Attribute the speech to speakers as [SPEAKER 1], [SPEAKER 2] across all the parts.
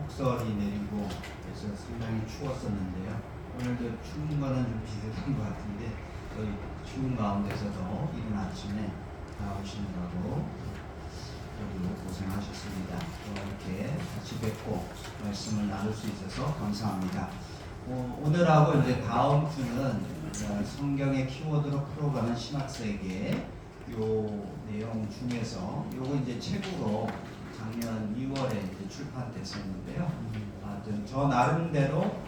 [SPEAKER 1] 폭설이 내리고 그래서 상당히 추웠었는데요. 오늘도 추운 거는 좀 비슷한 것 같은데 저희 추운 가운데서도 이른 아침에 나오시느라고 여러분 고생하셨습니다. 이렇게 같이 뵙고 말씀을 나눌 수 있어서 감사합니다. 오늘하고 이제 다음 주는 성경의 키워드로 풀어가는 신학세계 요 내용 중에서 요거 이제 책으로 작년 2월에 이제 출판됐었는데요. 저 나름대로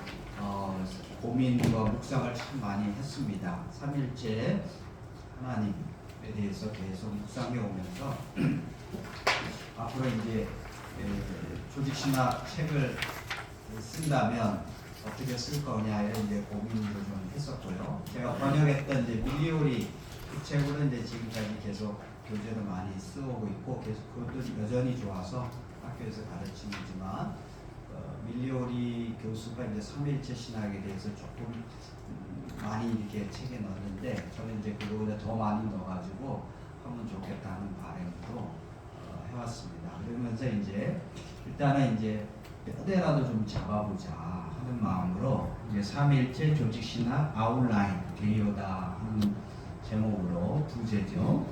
[SPEAKER 1] 고민과 묵상을 참 많이 했습니다. 3일째 하나님에 대해서 계속 묵상해 오면서 앞으로 이제 조직신학 책을 쓴다면 어떻게 쓸 거냐에 이제 고민도 좀 했었고요. 제가 번역했던 이제 밀리오리 그 책으로 이제 지금까지 계속 교재를 많이 쓰고 있고 계속 그것도 여전히 좋아서 학교에서 가르치지만 밀리오리 교수가 이제 3일째 신학에 대해서 조금 많이 이렇게 책에 넣었는데 저는 이제 그거보다 더 많이 넣어가지고 하면 좋겠다는 바람으로 해왔습니다. 그러면서 이제 일단은 이제 뼈대라도 좀 잡아보자 하는 마음으로 이제 3일째 조직신학 아웃라인 개요다 하는 제목으로 부제죠.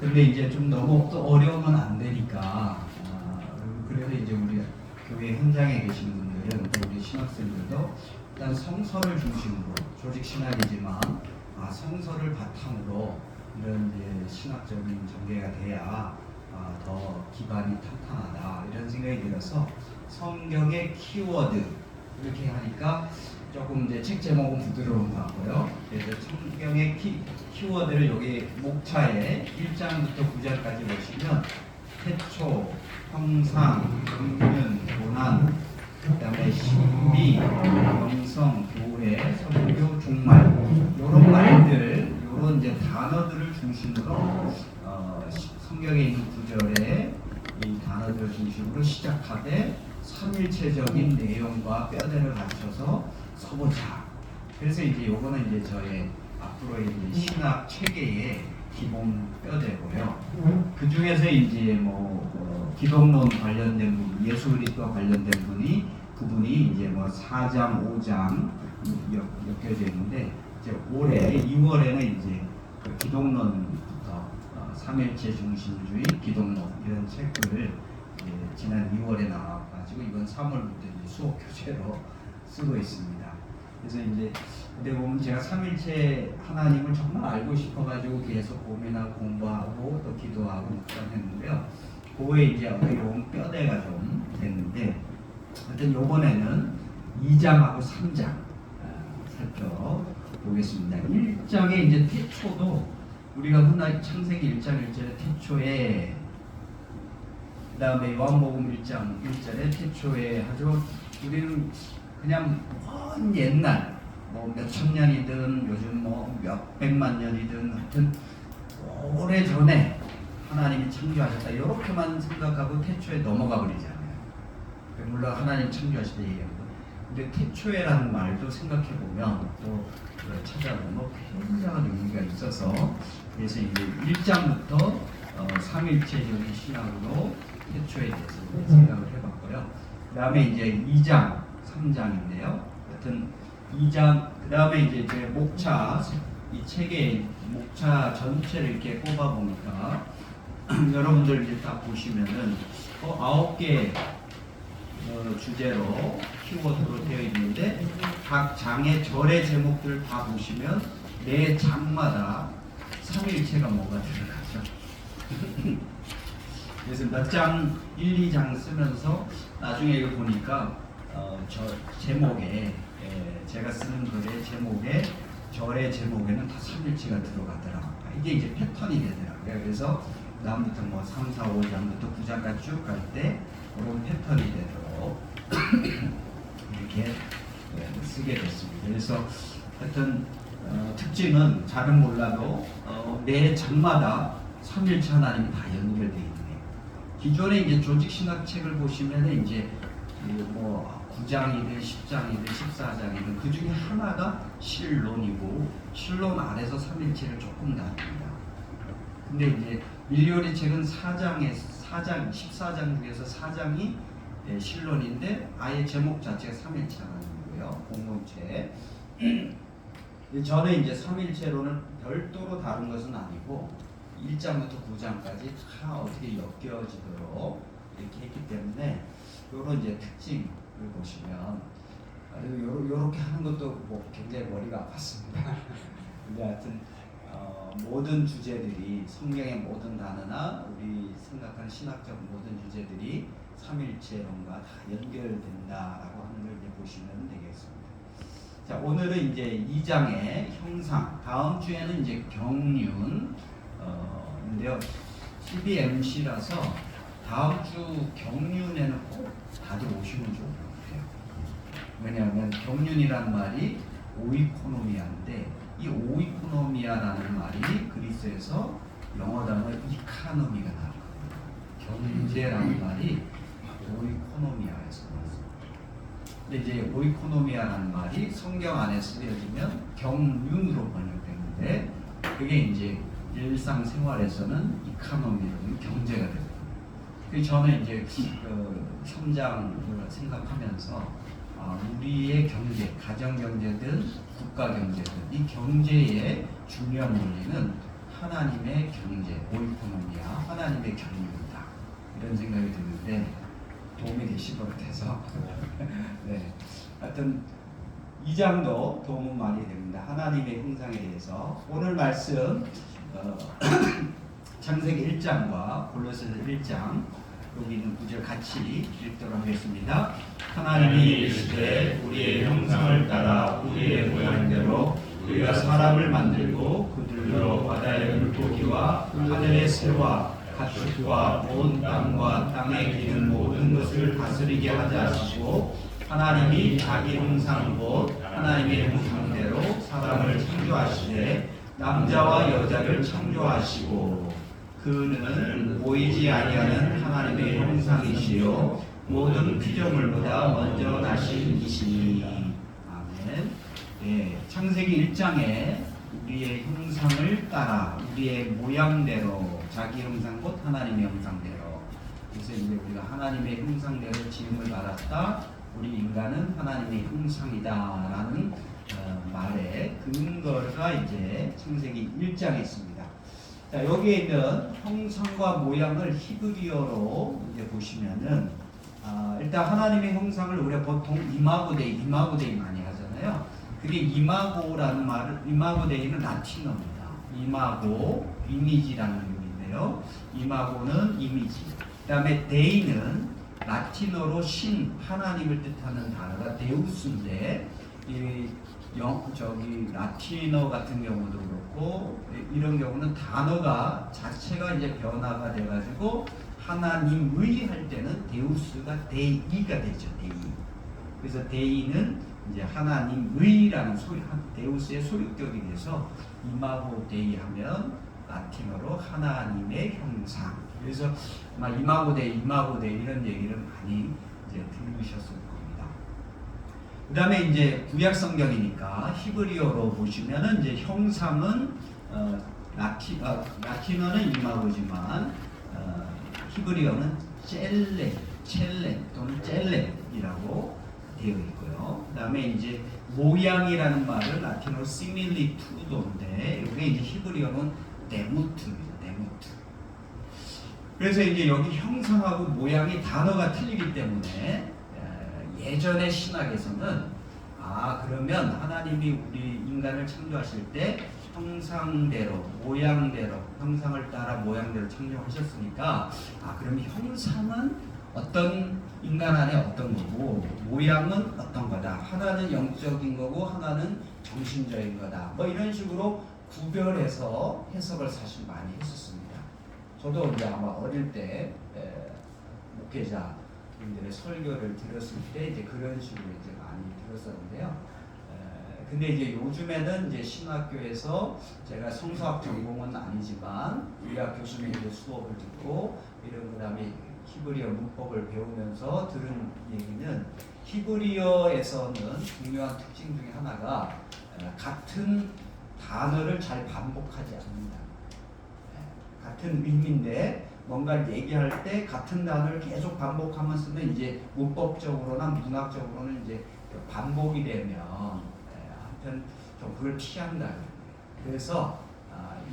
[SPEAKER 1] 근데 이제 좀 너무 또 어려우면 안 되니까 그래서 이제 우리 교회 현장에 계신 분들은 우리 신학생들도 일단 성서를 중심으로 조직 신학이지만 성서를 바탕으로 이런 이제 신학적인 전개가 돼야 더 기반이 탄탄하다 이런 생각이 들어서 성경의 키워드 이렇게 하니까 조금 이제 책 제목은 부드러운 것 같고요. 그래서 성경의 키워드를 여기 목차에 1장부터 9장까지 보시면 태초, 형상, 경륜, 고난, 그 다음에 신비, 영성, 교회, 선교, 종말 이런 말들, 이런 이제 단어들을 중심으로 성경에 있는 구절에 이 단어들을 중심으로 시작하되 삼일체적인 내용과 뼈대를 갖춰서 써보자. 그래서 이제 요거는 이제 저의 앞으로의 이제 신학 체계의 기본 뼈대고요. 그 중에서 이제 기독론 관련된 분, 예수 그리스도와 관련된 그분이 이제 4장, 5장 엮여져 있는데 이제 올해 2월에는 이제 기독론부터 삼일체 중심주의 기독론 이런 책을 지난 2월에 나와가지고 이번 3월부터 이제 수업 교재로 쓰고 있습니다. 그래서 이제 근데 보면 제가 삼일체 하나님을 정말 알고 싶어가지고 계속 고민하고 공부하고 또 기도하고 묵상했는데요. 그거에 이제 어려운 뼈대가 좀 됐는데, 하여튼 요번에는 2장하고 3장 살펴보겠습니다. 1장에 이제 태초도 우리가 흔하게 창세기 1장 1절에 태초에 그 다음에 요한복음 1장 1절에 태초에 하죠. 우리는 그냥 먼 옛날 몇천 년이든 요즘 몇백만 년이든 하여튼 오래 전에 하나님이 창조하셨다 이렇게만 생각하고 태초에 넘어가 버리잖아요. 물론 하나님 창조하실 때 얘기하고 근데 태초에라는 말도 생각해 보면 또 찾아보면 굉장한 의미가 있어서 그래서 이제 1장부터 삼일체적인 신학으로 태초에 대해서 생각을 해봤고요. 그 다음에 이제 2장, 3장인데요. 하여튼 2장, 그 다음에 이제 제 목차, 이 책의 목차 전체를 이렇게 꼽아보니까 여러분들 이제 딱 보시면은 9개 주제로 키워드로 되어 있는데 각 장의 절의 제목들 다 보시면 매 장마다 삼일체가 뭐가 들어가죠. 그래서 몇 장 1, 2장 쓰면서 나중에 이거 보니까 저 제목에 제가 쓰는 글의 제목에 절의 제목에는 다 삼일체가 들어가더라고요. 이게 이제 패턴이 되더라고요. 그래서 다음부터 3, 4, 5장부터 9장까지 쭉 갈 때 그런 패턴이 되도록 이렇게 쓰게 됐습니다. 그래서 하여튼 특징은 잘은 몰라도 매 장마다 삼일체 하나님이 다 연결되어 있네요. 기존의 이제 조직신학 책을 보시면은 이제 9장이든 10장이든 14장이든 그 중에 하나가 실론이고 실론 아래서 삼일체를 조금 나눕니다. 근데 이제 밀리오리 책은 4장 14장 중에서 4장이 신론인데 아예 제목 자체가 삼일체라는 거고요. 공동체. 저는 이제 삼일체로는 별도로 다른 것은 아니고 1장부터 9장까지 다 어떻게 엮여지도록 이렇게 했기 때문에 이런 이제 특징을 보시면 요렇게 하는 것도 뭐 굉장히 머리가 아팠습니다. 근데 하여튼 모든 주제들이 성경의 모든 단어나 우리 생각하는 신학적 모든 주제들이 삼일체론과 다 연결된다라고 하는 걸 이제 보시면 되겠습니다. 자, 오늘은 이제 2장의 형상, 다음 주에는 이제 경륜 인데요. CBMC라서 다음 주 경륜에는 꼭 다들 오시면 좋을 것 같아요. 왜냐하면 경륜이란 말이 오이코노미아인데 이 오이코노미아라는 말이 그리스에서 영어 단어 이카노미가 나왔거든요. 경제라는 말이 오이코노미아에서 나왔습니다. 근데 이제 오이코노미아라는 말이 성경 안에 쓰여지면 경륜으로 번역되는데 그게 이제 일상생활에서는 이카노미로는 경제가 되거든요. 그래서 저는 이제 현장을 생각하면서 우리의 경제, 가정 경제든 국가 경제든 이 경제의 중요한 원리는 하나님의 경제, 오이코노미아, 하나님의 경륜이다. 이런 생각이 드는데 도움이 되실 것 같아서 네, 하여튼 2장도 도움은 많이 됩니다. 하나님의 형상에 대해서 오늘 말씀 창세기 1장과 골로새서 1장 여기 있는 구절 같이 읽도록 하겠습니다. 하나님이 이르시되 우리의 형상을 따라 우리의 모양대로 우리가 사람을 만들고 그들로 바다의 물고기와 하늘의 새와 가축과 온 땅과 땅에 기는 모든 것을 다스리게 하자 하시고 하나님이 자기 형상 곧 하나님의 형상대로 사람을 창조하시되 남자와 여자를 창조하시고 그는 보이지 아니하는 하나님의 형상이시요 모든 피조물보다 먼저 나신 이시니. 아멘. 예, 창세기 1장에 우리의 형상을 따라 우리의 모양대로 자기 형상 곧 하나님의 형상대로. 그래서 이제 우리가 하나님의 형상대로 지음을 받았다. 우리 인간은 하나님의 형상이다라는 말의 근거가 이제 창세기 1장에 있습니다. 자, 여기에 있는 형상과 모양을 히브리어로 이제 보시면은 일단 하나님의 형상을 우리가 보통 이마고데이 많이 하잖아요. 그게 이마고라는 말을 이마고데이는 라틴어입니다. 이마고 이미지라는 의미인데요. 이마고는 이미지. 그다음에 데이는 라틴어로 신 하나님을 뜻하는 단어가 데우스인데 라틴어 같은 경우도 그렇고 이런 경우는 단어가 자체가 이제 변화가 돼가지고 하나님의 할 때는 데우스가 데이가 되죠. 데이. 그래서 데이는 이제 하나님의라는 데우스의 소유격이 돼서 이마고 데이 하면 라틴어로 하나님의 형상. 그래서 이마고 데이 이런 얘기를 많이 이제 들으셨을 겁니다. 그 다음에 이제 구약 성경이니까 히브리어로 보시면은 이제 형상은 라틴어는 이마고지만 히브리어는 첼렘 또는 젤렘이라고 되어 있고요. 그 다음에 이제 모양이라는 말은 라틴어로 시밀리투도인데 이게 이제 히브리어는 네무트입니다. 네무트. 그래서 이제 여기 형상하고 모양이 단어가 틀리기 때문에 예전의 신학에서는 그러면 하나님이 우리 인간을 창조하실 때 형상대로 모양대로 형상을 따라 모양대로 창조하셨으니까 그러면 형상은 어떤 인간 안에 어떤 거고 모양은 어떤 거다. 하나는 영적인 거고 하나는 정신적인 거다. 뭐 이런 식으로 구별해서 해석을 사실 많이 했었습니다. 저도 이제 아마 어릴 때 목회자분들의 설교를 들었을 때 이제 그런 식으로 이제 많이 들었었는데요. 근데 이제 요즘에는 이제 신학교에서 제가 성서학 전공은 아니지만 의학 교수님의 수업을 듣고 이런 그다음에 히브리어 문법을 배우면서 들은 얘기는 히브리어에서는 중요한 특징 중에 하나가 같은 단어를 잘 반복하지 않는다. 같은 의미인데 뭔가를 얘기할 때 같은 단어를 계속 반복하면 쓰면 이제 문법적으로나 문학적으로는 이제 반복이 되면 한편 좀 그걸 피한다. 그래서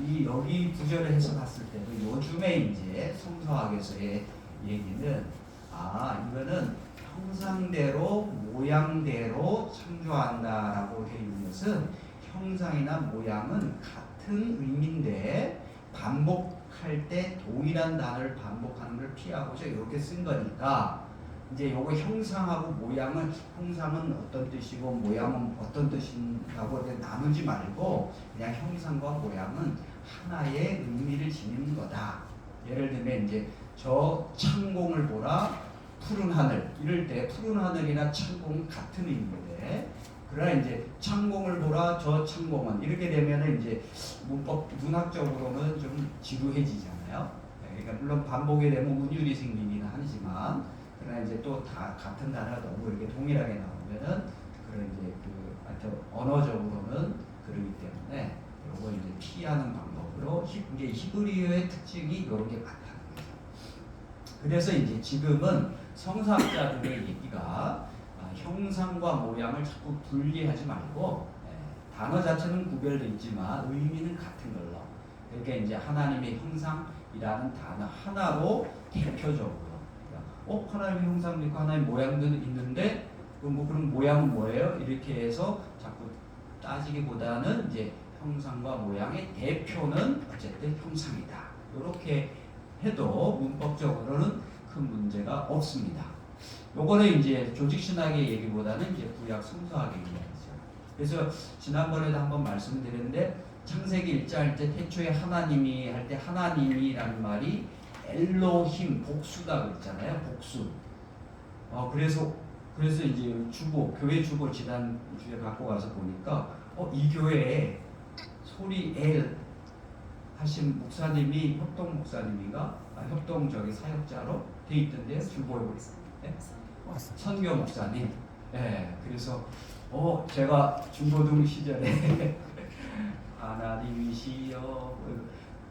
[SPEAKER 1] 이 여기 구절을 해서 봤을 때도 요즘에 이제 성서학에서의 얘기는 이거는 형상대로 모양대로 창조한다라고 되어 있는 것은 형상이나 모양은 같은 의미인데 반복할 때 동일한 단어를 반복하는 걸 피하고자 이렇게 쓴 거니까 이제 요거 형상하고 모양은 형상은 어떤 뜻이고 모양은 어떤 뜻인가고 나누지 말고 그냥 형상과 모양은 하나의 의미를 지니는 거다. 예를 들면 이제 저 창공을 보라 푸른 하늘 이럴 때 푸른 하늘이나 창공은 같은 의미인데 그러나 이제 창공을 보라 저 창공은 이렇게 되면은 이제 문학적으로는 좀 지루해지잖아요. 그러니까 물론 반복이 되면 운율이 생기기는 하지만 그러나 이제 또 다 같은 단어가 너무 이렇게 동일하게 나오면은 그런 이제 하여튼 언어적으로는 그러기 때문에 요거 이제 피하는 방법으로 이제 히브리어의 특징이 이런 게 많다는 거죠. 그래서 이제 지금은 성서학자들의 얘기가 형상과 모양을 자꾸 분리하지 말고 단어 자체는 구별되어 있지만 의미는 같은 걸로. 그러니까 이제 하나님의 형상이라는 단어 하나로 대표적으로 하나님의 형상도 있고 하나님의 모양도 있는데 그럼 모양은 뭐예요? 이렇게 해서 자꾸 따지기보다는 이제 형상과 모양의 대표는 어쨌든 형상이다. 이렇게 해도 문법적으로는 큰 문제가 없습니다. 요거는 이제 조직신학의 얘기보다는 이제 구약 성서학의 얘기죠. 그래서 지난번에도 한번 말씀드렸는데 창세기 1장 할 때 태초에 하나님이 할 때 하나님이라는 말이 엘로힘 복수다 그랬잖아요. 복수. 그래서 이제 교회 주보 지난 주에 갖고 와서 보니까 이 교회에 소리 엘 하신 목사님이 협동 목사님인가 협동 사역자로 돼 있던데요. 주보에 보니까. 선교 목사님. 그래서 제가 중고등 시절에 하나님이시여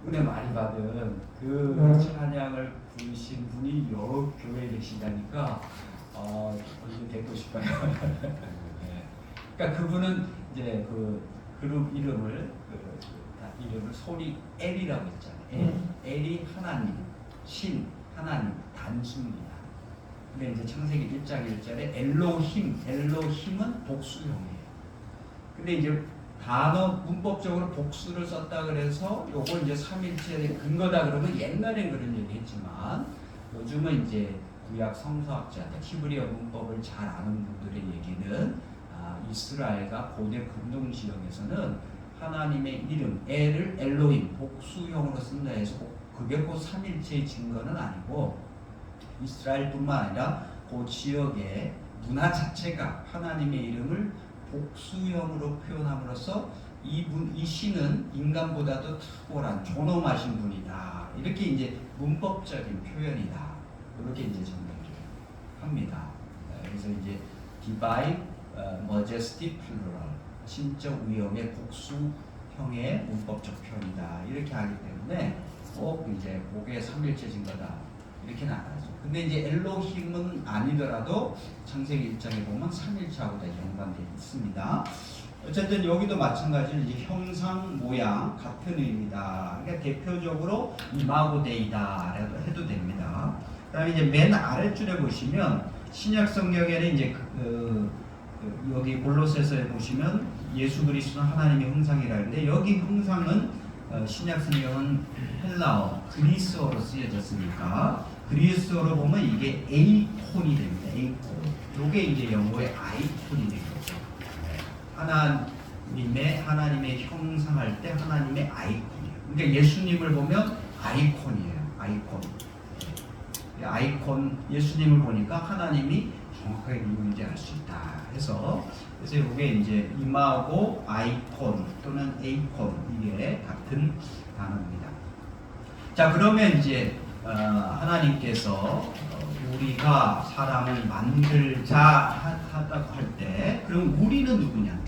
[SPEAKER 1] 은혜 많이 받은 그 찬양을 부르신 분이 여러 교회에 계시다니까 이제 뵙고 싶어요. 그러니까 그분은 이제 그 그룹 이름을 소리 엘이라고 했잖아요. 엘이 하나님, 신 하나님 단수입니다. 근데 이제 창세기 1장 1절에 엘로힘은 복수형이에요. 근데 이제 단어 문법적으로 복수를 썼다 그래서 요걸 이제 삼일체의 근거다 그러면 옛날엔 그런 얘기 했지만 요즘은 이제 구약 성서학자들 히브리어 문법을 잘 아는 분들의 얘기는 이스라엘과 고대 근동 지역에서는 하나님의 이름 엘을 엘로힘 복수형으로 쓴다 해서 그게 꼭 삼일체의 증거는 아니고 이스라엘뿐만 아니라 그 지역의 문화 자체가 하나님의 이름을 복수형으로 표현함으로써 이 신은 인간보다도 탁월한 존엄하신 분이다. 이렇게 이제 문법적인 표현이다. 이렇게 이제 정리를 합니다. 그래서 이제 divine, majesty, plural, 신적 위엄의 복수형의 문법적 표현이다. 이렇게 하기 때문에 꼭 이제 그게 삼일체 증거다. 이렇게 나가죠. 근데 이제 엘로힘은 아니더라도 창세기 1장에 보면 삼일체하고 연관되어 있습니다. 어쨌든 여기도 마찬가지로 이제 형상, 모양 같은 의미다. 그러니까 대표적으로 이마고데이다 해도 됩니다. 그다음에 이제 맨 아랫줄에 보시면 신약 성경에는 이제 여기 골로새서에 보시면 예수 그리스도는 하나님의 형상이라 하는데 여기 형상은 신약 성경은 헬라어, 그리스어로 쓰여졌으니까 그리스어로 보면 이게 에이콘이 됩니다. 에이콘. 요게 이제 영어의 아이콘이 되는 거죠. 하나님의 형상할 때 하나님의 아이콘이에요. 그러니까 예수님을 보면 아이콘이에요. 아이콘 예수님을 보니까 하나님이 정확하게 누구인지 알 수 있다 해서 그래서 이게 이제 이마고 아이콘 또는 에이콘 이게 같은 단어입니다. 자 그러면 이제 하나님께서 우리가 사람을 만들자 하다고 할 때 그럼 우리는 누구냐?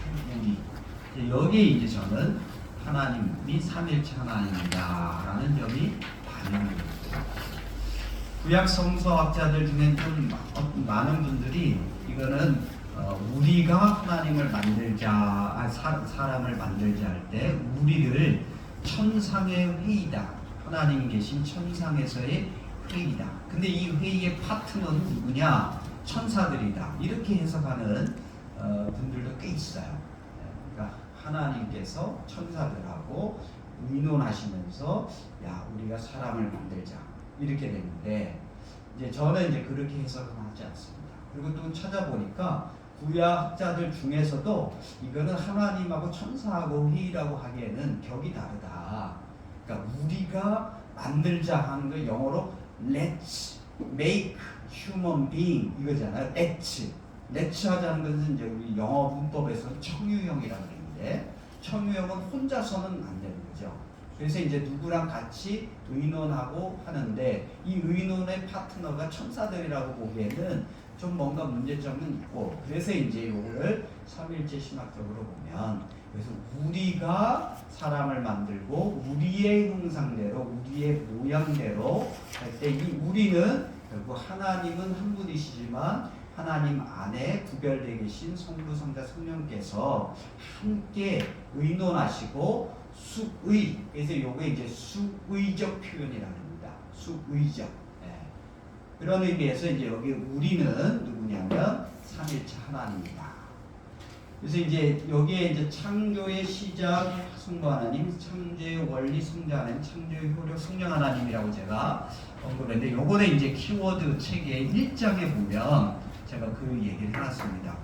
[SPEAKER 1] 우리 여기에 이제 저는 하나님이 삼일체 하나님이다라는 점이 반영됩니다. 구약 성서학자들 중에 좀 많은 분들이 이거는 우리가 하나님을 만들자, 사람을 만들자 할 때 우리를 천상의 회의다. 하나님 계신 천상에서의 회의다. 근데 이 회의의 파트너는 누구냐? 천사들이다. 이렇게 해석하는 분들도 꽤 있어요. 그러니까 하나님께서 천사들하고 의논하시면서 야, 우리가 사람을 만들자. 이렇게 되는데 이제 저는 이제 그렇게 해석은 하지 않습니다. 그리고 또 찾아보니까 구약학자들 중에서도 이거는 하나님하고 천사하고 회의라고 하기에는 격이 다르다. 그러니까 우리가 만들자 하는 거 영어로 Let's make human being 이거잖아요. Let's 하자는 것은 이제 우리 영어 문법에서는 청유형이라고 하는데 청유형은 혼자서는 안 되는 거죠. 그래서 이제 누구랑 같이 의논하고 하는데 이 의논의 파트너가 천사들이라고 보기에는 좀 뭔가 문제점은 있고 그래서 이제 요거를 삼일체 신학적으로 보면 그래서 우리가 사람을 만들고 우리의 형상대로 우리의 모양대로 할 때 이 우리는 결국 하나님은 한 분이시지만 하나님 안에 구별되어 계신 성부, 성자, 성령께서 함께 의논하시고 수의, 그래서 요게 이제 수의적 표현이라고 합니다. 수의적. 예. 그런 의미에서 이제 여기 우리는 누구냐면 삼일체 하나님이다. 그래서 이제 여기에 이제 창조의 시작 성부 하나님, 창조의 원리 성자 하나님, 창조의 효력 성령 하나님이라고 제가 언급했는데 요거는 이제 키워드 책의 1장에 보면 제가 그 얘기를 해놨습니다.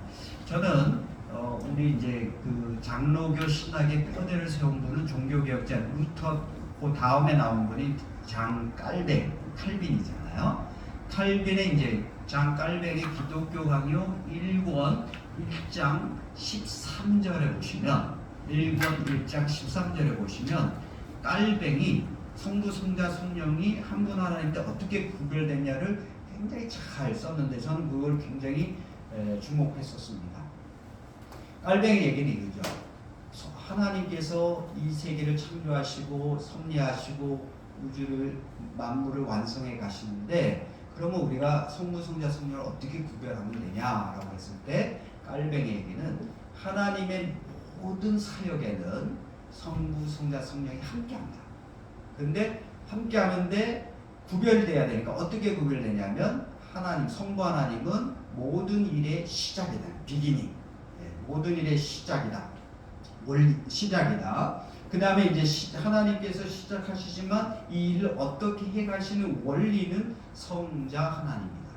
[SPEAKER 1] 저는 우리 이제 그 장로교 신학의 뼈대를 세운 분은 종교개혁자 루터, 그 다음에 나온 분이 장 칼뱅, 칼빈이잖아요. 칼빈의 이제 장 칼뱅의 기독교 강요 1권 1장 13절에 보시면 1권 1장 13절에 보시면 칼뱅이 성부, 성자, 성령이 한 분 하나님인데 어떻게 구별되냐를 굉장히 잘 썼는데 저는 그걸 굉장히 주목했었습니다. 칼뱅의 얘기는 이거죠. 하나님께서 이 세계를 창조하시고 섭리하시고 우주를 만물을 완성해 가시는데 그러면 우리가 성부, 성자, 성령을 어떻게 구별하면 되냐라고 했을 때 칼뱅의 얘기는 하나님의 모든 사역에는 성부, 성자, 성령이 함께합니다. 근데 함께하는데 구별돼야 되니까 어떻게 구별되냐면 하나님, 성부 하나님은 모든 일의 시작이다. 비기닝. 모든 일의 시작이다. 원리 시작이다. 그 다음에 이제 하나님께서 시작하시지만 이 일을 어떻게 해가시는 원리는 성자 하나님이다.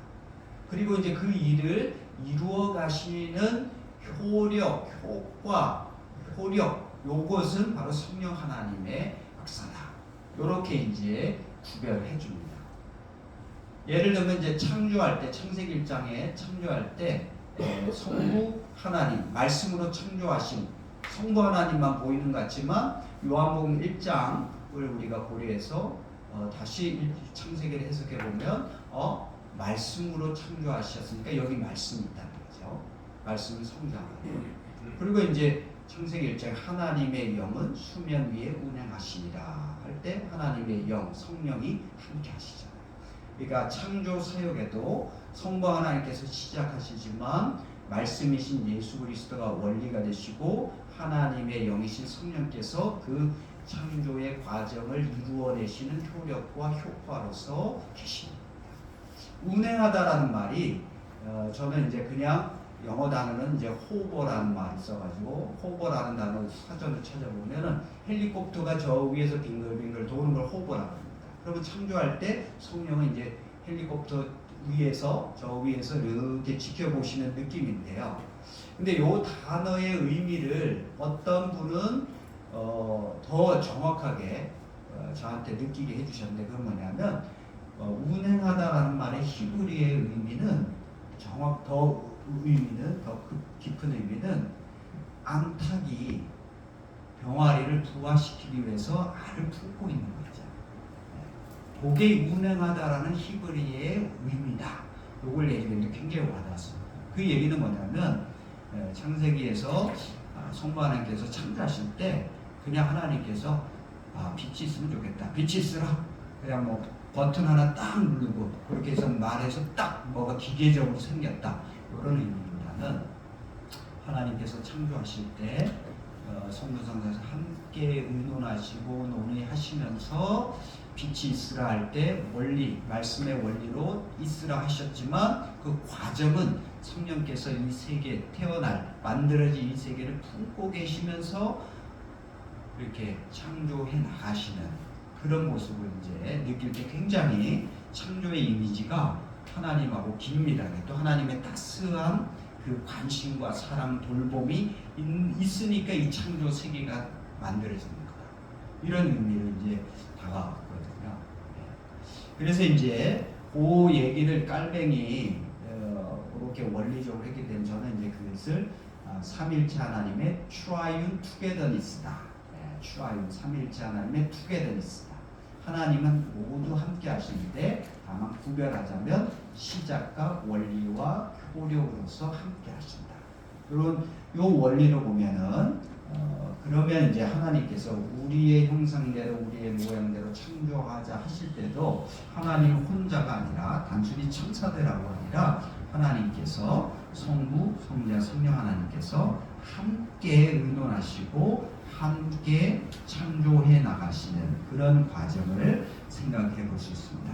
[SPEAKER 1] 그리고 이제 그 일을 이루어 가시는 효력, 효과, 효력 요것은 바로 성령 하나님의 역사다. 요렇게 이제 구별해 줍니다. 예를 들면 이제 창조할 때 창세기 1장에 창조할 때 성부 하나님 말씀으로 창조하신 성부 하나님만 보이는 것 같지만 요한복음 1장을 우리가 고려해서 다시 창세기를 해석해 보면 말씀으로 창조하셨으니까 여기 말씀이 있다는 거죠. 말씀은 성자 하나님. 그리고 이제 창세기 1장 하나님의 영은 수면 위에 운행하시니라 할 때 하나님의 영 성령이 함께 하시잖아요. 그러니까 창조 사역에도 성부 하나님께서 시작하시지만 말씀이신 예수 그리스도가 원리가 되시고 하나님의 영이신 성령께서 그 창조의 과정을 이루어내시는 효력과 효과로서 계십니다. 운행하다라는 말이 저는 이제 그냥 영어 단어는 이제 호버라는 말이 있어가지고 호버라는 단어 사전을 찾아보면은 헬리콥터가 저 위에서 빙글빙글 도는 걸 호버라고 합니다. 그러면 창조할 때 성령은 이제 헬리콥터 위에서 저 위에서 이렇게 지켜보시는 느낌인데요. 근데 요 단어의 의미를 어떤 분은 더 정확하게 저한테 느끼게 해주셨는데 그건 뭐냐면 운행하다라는 말의 히브리의 의미는 더 깊은 의미는 암탉이 병아리를 부화시키기 위해서 알을 품고 있는 거죠. 그게 운행하다라는 히브리의 의미다. 요걸 얘기했는데 굉장히 와닿았습니다. 그 얘기는 뭐냐면 창세기에서 성부 하나님께서 창조하실 때 그냥 하나님께서 빛이 있으면 좋겠다. 빛이 있으라. 그냥 뭐 버튼 하나 딱 누르고 그렇게 해서 말해서 딱 뭐가 기계적으로 생겼다 이런 의미보다는 하나님께서 창조하실 때 성부성자에서 함께 의논하시고 논의하시면서 빛이 있으라 할 때 원리, 말씀의 원리로 있으라 하셨지만 그 과정은 성령께서 이 세계 만들어진 이 세계를 품고 계시면서 이렇게 창조해 나가시는 그런 모습을 이제 느낄 때 굉장히 창조의 이미지가 하나님하고 긴밀하게 또 하나님의 따스한 그 관심과 사랑, 돌봄이 있으니까 이 창조 세계가 만들어지는 거다. 이런 의미로 이제 다가왔거든요. 그래서 이제 그 얘기를 깔뱅이 그렇게 원리적으로 했기 때문에 저는 이제 그것을 삼일체 하나님의 트라이운 투게더니스다. 트라이운 삼일체 하나님의 투게더니스다. 하나님은 모두 함께 하시는데 다만 구별하자면 시작과 원리와 효력으로서 함께 하신다. 이런 요 원리로 보면은 그러면 이제 하나님께서 우리의 형상대로 우리의 모양대로 창조하자 하실 때도 하나님 혼자가 아니라 단순히 천사대라고 아니라 하나님께서 성부, 성자, 성령 하나님께서 함께 의논하시고 함께 창조해 나가시는 그런 과정을 생각해 볼 수 있습니다.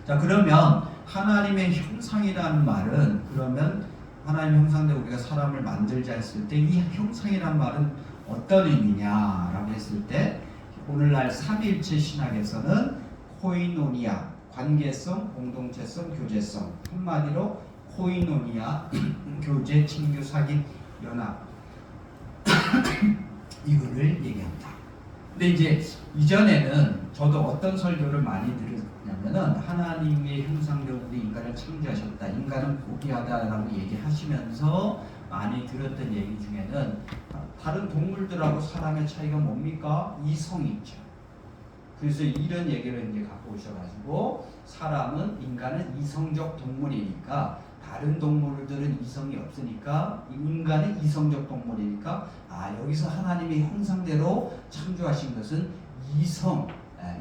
[SPEAKER 1] 자, 그러면 하나님의 형상이라는 말은 그러면 하나님의 형상대로 우리가 사람을 만들자 했을 때 이 형상이라는 말은 어떤 의미냐라고 했을 때 오늘날 삼위일체 신학에서는 코이노니아, 관계성, 공동체성, 교제성 한마디로 코이노니아, 교제, 친교, 사귐, 연합 이거를 얘기합니다. 근데 이제 이전에는 저도 어떤 설교를 많이 들었냐면은 하나님의 형상대로 우리 인간을 창조하셨다. 인간은 고귀하다라고 얘기하시면서 많이 들었던 얘기 중에는 다른 동물들하고 사람의 차이가 뭡니까? 이성이 있죠. 그래서 이런 얘기를 이제 갖고 오셔가지고 인간은 이성적 동물이니까 다른 동물들은 이성이 없으니까 인간은 이성적 동물이니까 여기서 하나님의 형상대로 창조하신 것은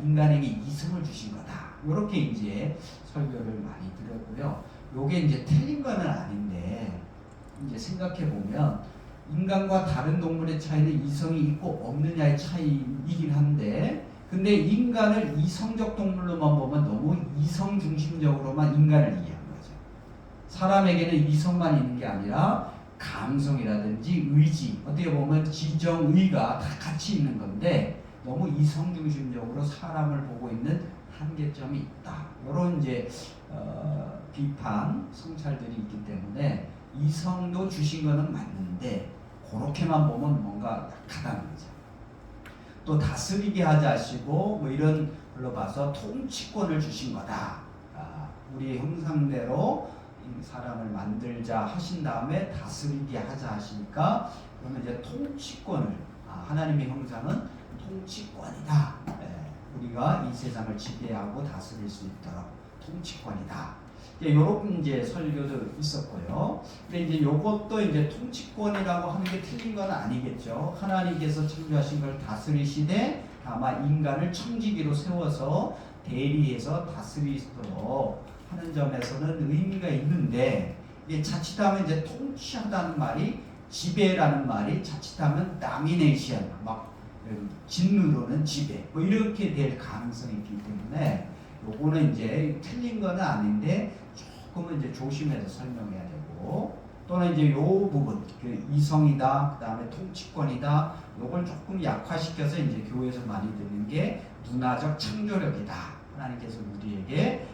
[SPEAKER 1] 인간에게 이성을 주신 거다. 이렇게 이제 설교를 많이 드렸고요. 요게 이제 틀린 건 아닌데 이제 생각해 보면 인간과 다른 동물의 차이는 이성이 있고 없느냐의 차이이긴 한데 근데 인간을 이성적 동물로만 보면 너무 이성 중심적으로만 인간을 이해한 거죠. 사람에게는 이성만 있는 게 아니라 감성이라든지 의지, 어떻게 보면 지정의가 다 같이 있는 건데 너무 이성 중심적으로 사람을 보고 있는 한계점이 있다. 이런 이제 비판, 성찰들이 있기 때문에 이성도 주신 거는 맞는데 그렇게만 보면 뭔가 약하다는 거죠. 또 다스리게 하자 하시고 뭐 이런 걸로 봐서 통치권을 주신 거다. 우리의 형상대로 사람을 만들자 하신 다음에 다스리게 하자 하시니까 그러면 이제 통치권을 하나님의 형상은 통치권이다. 우리가 이 세상을 지배하고 다스릴 수 있도록 통치권이다. 이런 이제 설교도 있었고요. 근데 이제 요것도 이제 통치권이라고 하는 게 틀린 건 아니겠죠. 하나님께서 창조하신 걸 다스리시되 다만 인간을 청지기로 세워서 대리해서 다스리도록 하는 점에서는 의미가 있는데 이게 자칫하면 이제 통치하다는 말이 지배라는 말이 자칫하면 다미네이션 막 진루로는 지배 뭐 이렇게 될 가능성이 있기 때문에 요거는 이제 틀린 건 아닌데 조금은 이제 조심해서 설명해야 되고 또는 이제 요 부분 그 이성이다 그 다음에 통치권이다 요걸 조금 약화시켜서 이제 교회에서 많이 듣는 게 문화적 창조력이다. 하나님께서 우리를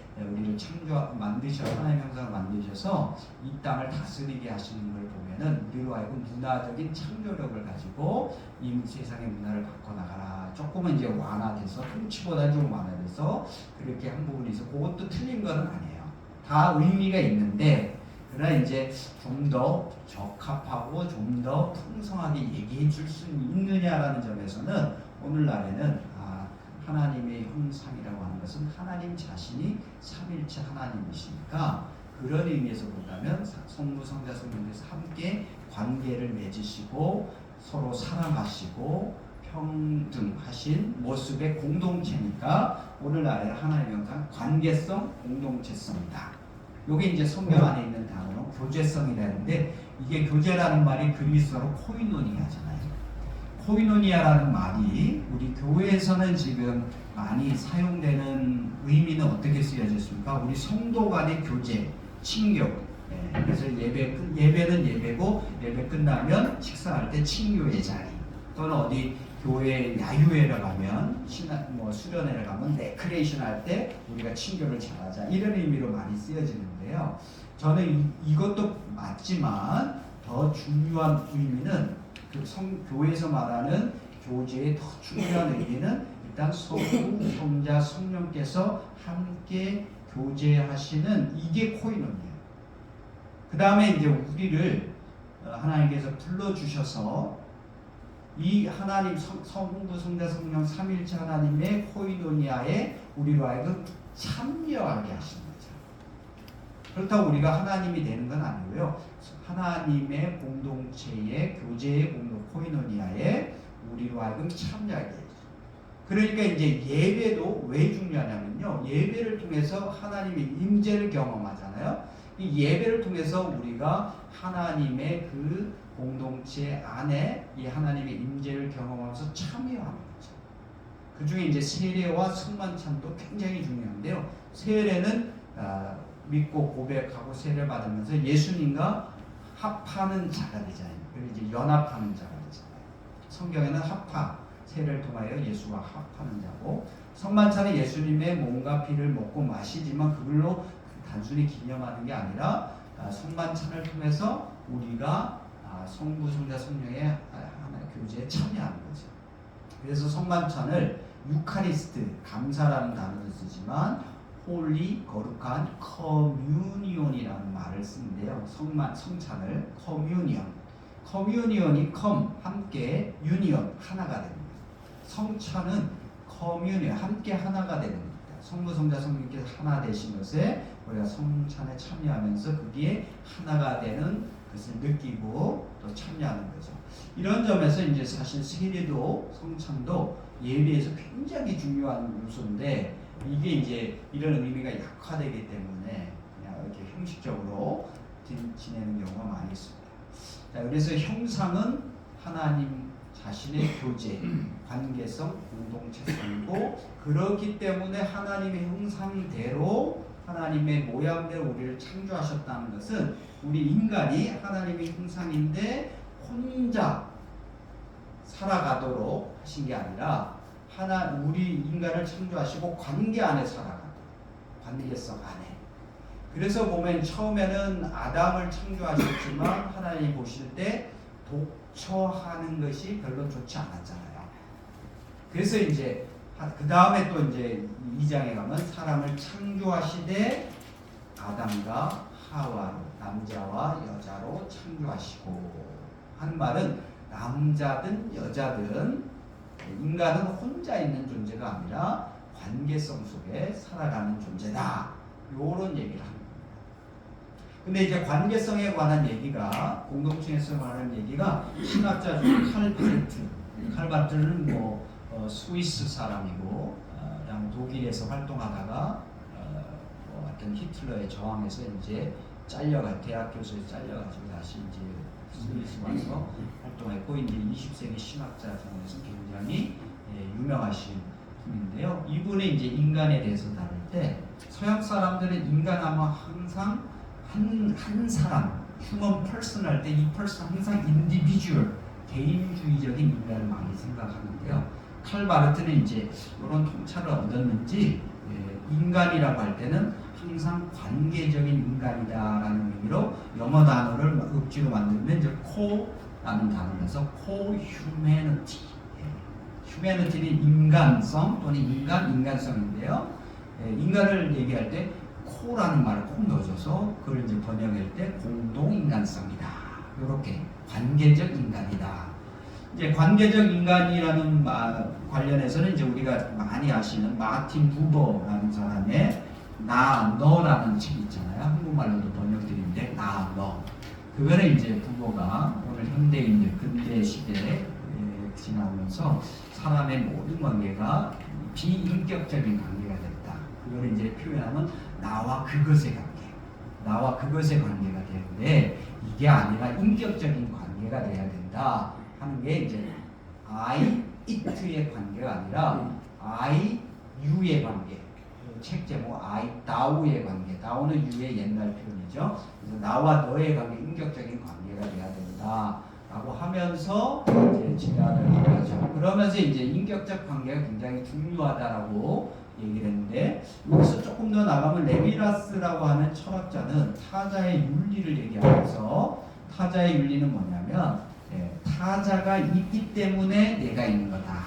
[SPEAKER 1] 만드셔서 하나님의 형상을 만드셔서 이 땅을 다스리게 하시는 걸 보면은 우리로 하여금 문화적인 창조력을 가지고 이 세상의 문화를 바꿔나가라. 조금은 이제 완화돼서 통치보다 좀 완화돼서 그렇게 한 부분이 있어. 그것도 틀린 건 아니에요. 다 의미가 있는데 그러나 이제 좀 더 적합하고 좀 더 풍성하게 얘기해 줄 수 있느냐라는 점에서는 오늘날에는 하나님의 형상이라고 하는 것은 하나님 자신이 삼일체 하나님이시니까 그런 의미에서 본다면 성부, 성자, 성령께서 함께 관계를 맺으시고 서로 사랑하시고 평등하신 모습의 공동체니까 오늘날의 하나님의 형상 관계성, 공동체성이다. 이게 이제 성경 안에 있는 단어로 교제성이라는데 이게 교제라는 말이 그리스어로 코이노니아잖아요. 코이노니아라는 말이 우리 교회에서는 지금 많이 사용되는 의미는 어떻게 쓰여졌습니까? 우리 성도 간의 교제, 친교. 그래서 예배는 예배고 예배 끝나면 식사할 때 친교의 자리 또는 어디 교회 야유회를 가면 수련회를 가면 레크레이션 할 때 우리가 친교를 잘하자 이런 의미로 많이 쓰여지는데요. 저는 이것도 맞지만 더 중요한 의미는 그 교회에서 말하는 교제의 더 중요한 의미는 일단 성부, 성자, 성령께서 함께 교제하시는 이게 코이노니아예요. 그 다음에 이제 우리를 하나님께서 불러주셔서 이 하나님 성부, 성자, 성령 삼일체 하나님의 코이노니아에 우리로 하여금 참여하게 하신 거죠. 그렇다고 우리가 하나님이 되는 건 아니고요. 하나님의 공동체의 교제의 코이노니아에 우리로 하여금 참여하게 해요. 그러니까 이제 예배도 왜 중요하냐면요. 예배를 통해서 하나님의 임재를 경험하잖아요. 이 예배를 통해서 우리가 하나님의 그 공동체 안에 이 하나님의 임재를 경험하면서 참여하는 거죠. 그 중에 이제 세례와 성만찬도 굉장히 중요한데요. 세례는 믿고 고백하고 세례 받으면서 예수님과 합하는 자가 되잖아요. 그리고 이제 연합하는 자가 되잖아요. 성경에는 합하, 세례를 통하여 예수와 합하는 자고, 성만찬은 예수님의 몸과 피를 먹고 마시지만 그걸로 단순히 기념하는 게 아니라 성만찬을 통해서 우리가 성부, 성자, 성령의 하나의 교제에 참여하는 거죠. 그래서 성만찬을 유카리스트, 감사라는 단어를 쓰지만 홀리, 거룩한 커뮤니온이라는 말을 쓰는데요. 성찬을 커뮤니온이 함께, 유니온, 하나가 됩니다. 성찬은 커뮤니온, 함께 하나가 되는 겁니다. 성부, 성자, 성령께서 하나 되신 것에 우리가 성찬에 참여하면서 거기에 하나가 되는 것을 느끼고 또 참여하는 거죠. 이런 점에서 이제 사실 세례도 성찬도 예배에서 굉장히 중요한 요소인데 이게 이제 이런 의미가 약화되기 때문에 그냥 이렇게 형식적으로 지내는 경우가 많이 있습니다. 자, 그래서 형상은 하나님 자신의 교제, 관계성, 공동체성이고 그렇기 때문에 하나님의 형상대로 하나님의 모양대로 우리를 창조하셨다는 것은 우리 인간이 하나님의 형상인데 혼자 살아가도록 하신 게 아니라 우리 인간을 창조하시고 관계 안에 살아가고 관계성 안에. 그래서 보면 처음에는 아담을 창조하셨지만 하나님이 보실 때 독처하는 것이 별로 좋지 않았잖아요. 그래서 이제 그 다음에 또 이제 2장에 가면 사람을 창조하시되 아담과 하와로 남자와 여자로 창조하시고 하는 말은 남자든 여자든 인간은 혼자 있는 존재가 아니라 관계성 속에 살아가는 존재다. 요런 얘기를 합니다. 근데 이제 관계성에 관한 얘기가 공동체에서 말하는 얘기가 신학자 중 칼바르트는 스위스 사람이고 독일에서 활동하다가 어떤 히틀러의 저항에서 이제 대학 교수에서 잘려가지고 다시 이제 스위스 와서 활동했고 이제 20세기 신학자 중에서 굉장히 유명하신 분인데요. 이분이 이제 인간에 대해서 다룰 때 서양 사람들은 인간하면 항상 한 사람, 휴먼 퍼슨 할 때 이 퍼슨 항상 인디비주얼, 개인주의적인 인간을 많이 생각하는데요. 칼바르트는 이제 이런 통찰을 얻었는지 인간이라고 할 때는 항상 관계적인 인간이다라는 의미로 영어 단어를 억지로 만들면 이제 co라는 단어에서 co-humanity. humanity는 인간성 또는 인간성인데요. 인간을 얘기할 때 코라는 말을 콕 넣어줘서 그걸 이제 번역할 때 공동인간성이다. 이렇게 관계적 인간이다. 이제 관계적 인간이라는 관련해서는 이제 우리가 많이 아시는 마틴 부버라는 사람의 나, 너라는 책 있잖아요. 한국말로도 번역드리는데 나, 너. 그거는 이제 부버가 오늘 현대인들 근대 시대에 지나오면서
[SPEAKER 2] 사람의 모든 관계가 비인격적인 관계가 됐다. 그걸 이제 표현하면 나와 그것의 관계, 나와 그것의 관계가 되는데 이게 아니라 인격적인 관계가 돼야 된다 하는 게 이제 I, it의 관계가 아니라 I, you의 관계. 책 제목 I, thou의 관계. thou는 you의 옛날 표현이죠. 그래서 나와 너의 관계, 인격적인 관계가 돼야 된다. 라고 하면서 이제 제안을 하죠. 그러면서 이제 인격적 관계가 굉장히 중요하다라고 얘기를 했는데 여기서 조금 더 나가면 레비나스라고 하는 철학자는 타자의 윤리를 얘기하면서 타자의 윤리는 뭐냐면 타자가 있기 때문에 내가 있는 거다.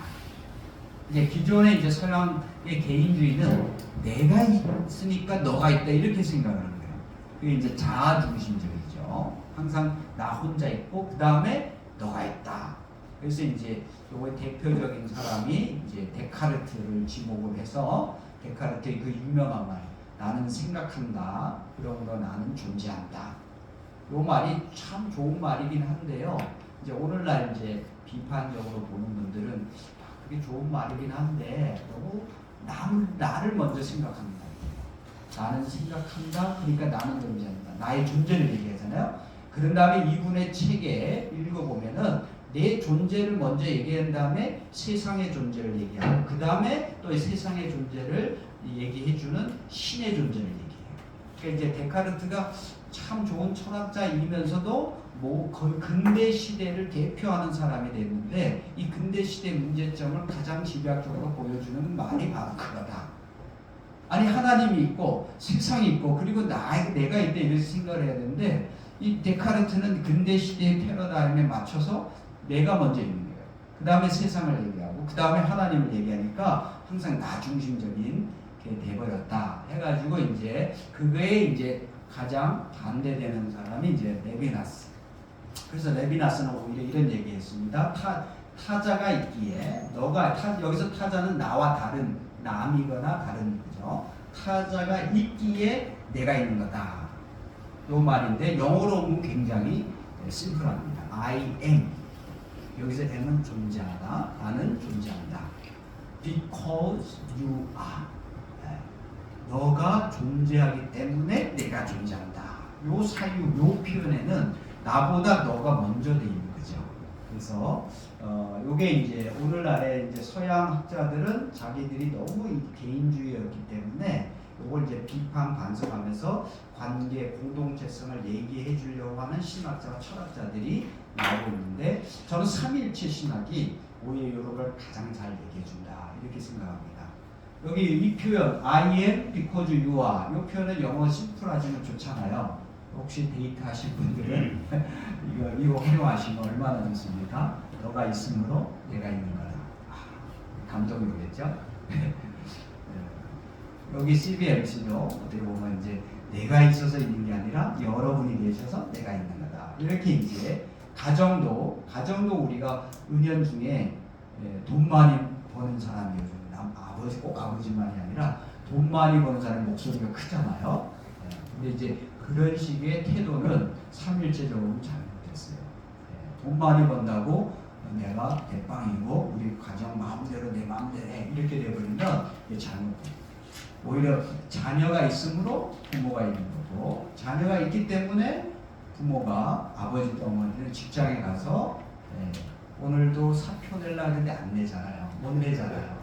[SPEAKER 2] 이제 기존의 이제 서양의 개인주의는 내가 있으니까 너가 있다 이렇게 생각하는 거예요. 그게 이제 자아 중심적이죠. 항상 나 혼자 있고 그 다음에 너가 있다. 그래서 이제 요거 대표적인 사람이 이제 데카르트를 지목을 해서 데카르트의 그 유명한 말 나는 생각한다. 그러므로 나는 존재한다. 요 말이 참 좋은 말이긴 한데요. 이제 오늘날 이제 비판적으로 보는 분들은 그게 좋은 말이긴 한데 너무 나를 먼저 생각합니다. 나는 생각한다. 그러니까 나는 존재한다. 나의 존재를 얘기하잖아요. 그런 다음에 이분의 책에 읽어보면은 내 존재를 먼저 얘기한 다음에 세상의 존재를 얘기하고 그 다음에 또 세상의 존재를 얘기해주는 신의 존재를 얘기해요. 그러니까 이제 데카르트가 참 좋은 철학자이면서도 뭐 거의 근대 시대를 대표하는 사람이 됐는데 이 근대 시대 문제점을 가장 집약적으로 보여주는 말이 바로 그거다. 아니 하나님이 있고 세상이 있고 그리고 내가 있다 이렇게 생각을 해야 되는데 이 데카르트는 근대 시대의 패러다임에 맞춰서 내가 먼저 있는 거예요. 그 다음에 세상을 얘기하고 그 다음에 하나님을 얘기하니까 항상 나 중심적인 게 돼버렸다 해가지고 이제 그거에 이제 가장 반대되는 사람이 이제 레비나스. 그래서 레비나스는 오히려 이런 얘기했습니다. 타자가 있기에 여기서 타자는 나와 다른 남이거나 다른 거죠. 타자가 있기에 내가 있는 거다. 요 말인데 영어로 보면 굉장히 심플합니다. I am. 여기서 am은 존재하다. 나는 존재한다. Because you are. 너가 존재하기 때문에 내가 존재한다. 요 사유, 요 표현에는 나보다 너가 먼저 돼 있는 거죠. 그래서 요게 이제 오늘날의 이제 서양 학자들은 자기들이 너무 개인주의였기 때문에 요걸 이제 비판 반성하면서 관계 공동체성을 얘기해 주려고 하는 신학자와 철학자들이 나오고 있는데 저는 삼위일체 신학이 오히려 이런 걸 가장 잘 얘기해 준다 이렇게 생각합니다. 여기 이 표현 I am because you are 이 표현은 영어 심플하지만 좋잖아요. 혹시 데이트 하신 분들은 이거 활용하시면 얼마나 좋습니까? 너가 있으므로 내가 있는 거다. 감동이 오겠죠? 여기 CBMC도 어떻게 보면 이제 내가 있어서 있는 게 아니라 여러분이 계셔서 내가 있는 거다. 이렇게 이제 가정도 우리가 은연중에 돈 많이 버는 사람이 요즘 아버지 꼭 아버지만이 아니라 돈 많이 버는 사람 목소리가 크잖아요. 근데 이제 그런 식의 태도는 삼일체적으로 잘못됐어요. 돈 많이 번다고 내가 대빵이고 우리 가정 마음대로 내 마음대로 해 이렇게 돼버리면 이게 잘못돼요. 오히려 자녀가 있으므로 부모가 있는 거고 자녀가 있기 때문에 부모가 아버지 또 어머니는 직장에 가서 오늘도 사표 내려고 하는데 안 내잖아요. 못 내잖아요.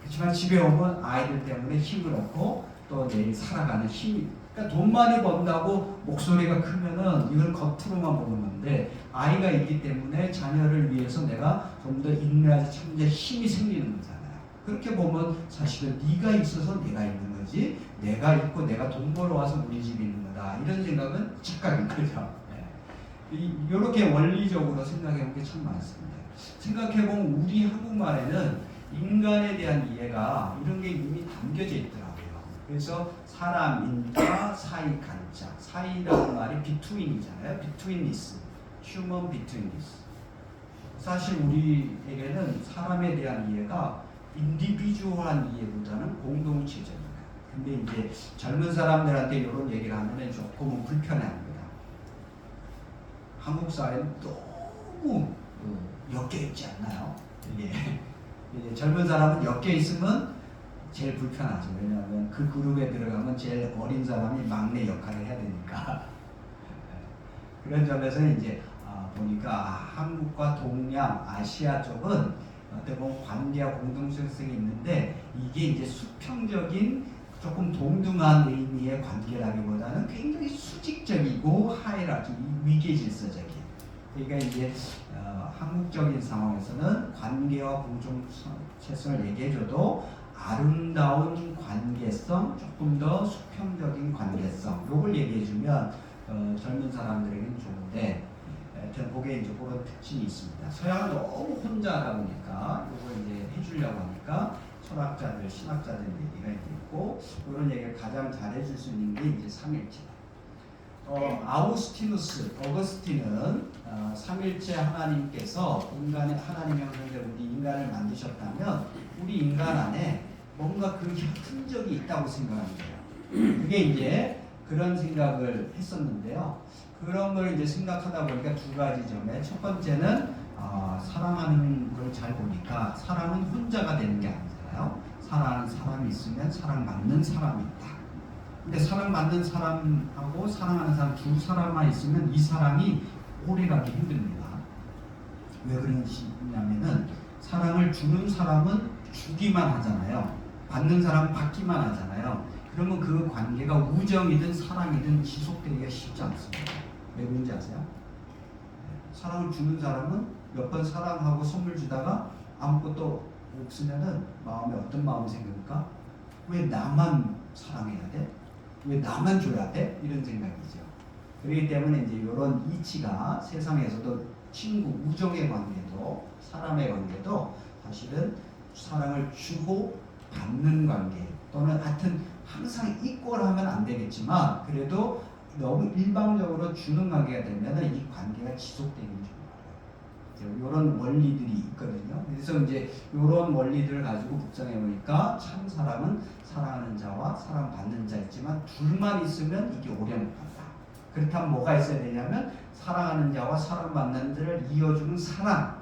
[SPEAKER 2] 그렇지만 집에 오면 아이들 때문에 힘을 얻고 또 내일 살아가는 힘이 그러니까 돈 많이 번다고 목소리가 크면은 이건 겉으로만 보는 건데 아이가 있기 때문에 자녀를 위해서 내가 좀 더 인내하지 참 이제 힘이 생기는 거잖아요. 그렇게 보면 사실은 네가 있어서 내가 있는 거지 내가 있고 내가 돈 벌어 와서 우리 집에 있는 거다 이런 생각은 착각인 거죠. 이렇게 원리적으로 생각해본 게 참 많습니다. 생각해보면 우리 한국말에는 인간에 대한 이해가 이런 게 이미 담겨져 있더라고요. 그래서 사람인과 사이 간자 사이라는 말이 between이잖아요. betweenness, human betweenness. 사실 우리에게는 사람에 대한 이해가 인디비주얼한 이해보다는 공동체적이에요. 근데 이제 젊은 사람들한테 이런 얘기를 하면 조금은 불편해합니다. 한국 사회는 너무 엮여 있지 않나요? 이게 젊은 사람은 엮여 있으면 제일 불편하죠. 왜냐하면 그 그룹에 들어가면 제일 어린 사람이 막내 역할을 해야 되니까. 그런 점에서 이제 보니까 한국과 동양, 아시아 쪽은 어떻게 보면 관계와 공동성이 있는데 이게 이제 수평적인 조금 동등한 의미의 관계라기보다는 굉장히 수직적이고 하이라키, 위계 질서적인. 그러니까 이제 한국적인 상황에서는 관계와 공정성을 얘기해줘도 아름다운 관계성, 조금 더 수평적인 관계성, 요걸 얘기해주면 젊은 사람들에게는 좋은데, 저는 그게 이제 그런 특징이 있습니다. 서양은 너무 혼자 하다 보니까 요걸 이제 해주려고 하니까 철학자들, 신학자들 얘기가 있고, 그런 얘기를 가장 잘해줄 수 있는 게 이제 삼일체. 아우구스티누스, 어거스틴은 삼일체 하나님께서 인간의 하나님 형상대로 우리 인간을 만드셨다면 우리 인간 안에 뭔가 그 흔적이 있다고 생각하는 거예요. 그게 이제 그런 생각을 했었는데요. 그런 걸 이제 생각하다 보니까 두 가지 점에 첫 번째는 사랑하는 걸 잘 보니까 사람은 혼자가 되는 게 아니잖아요. 사랑하는 사람이 있으면 사랑받는 사람이 있다. 근데 사랑받는 사람하고 사랑하는 사람 두 사람만 있으면 이 사람이 오래가기 힘듭니다. 왜 그러냐면은 사랑을 주는 사람은 주기만 하잖아요. 받는 사람은 받기만 하잖아요. 그러면 그 관계가 우정이든 사랑이든 지속되기가 쉽지 않습니다. 왜 그런지 아세요? 사랑을 주는 사람은 몇 번 사랑하고 선물 주다가 아무것도 없으면은 마음에 어떤 마음이 생깁니까? 왜 나만 사랑해야 돼? 왜 나만 줘야 돼? 이런 생각이죠. 그렇기 때문에 이제 이런 이치가 세상에서도 친구, 우정의 관계도 사람의 관계도 사실은 사랑을 주고 받는 관계 또는 하여튼 항상 이꼴하면 안 되겠지만 그래도 너무 일방적으로 주는 관계가 되면 이 관계가 지속되는 줄 알아요. 이런 원리들이 있거든요. 그래서 이제 이런 원리들을 가지고 묵상해 보니까 참 사랑은 사랑하는 자와 사랑받는 자 있지만 둘만 있으면 이게 오래 못 간다. 그렇다면 뭐가 있어야 되냐면 사랑하는 자와 사랑받는 자를 이어주는 사랑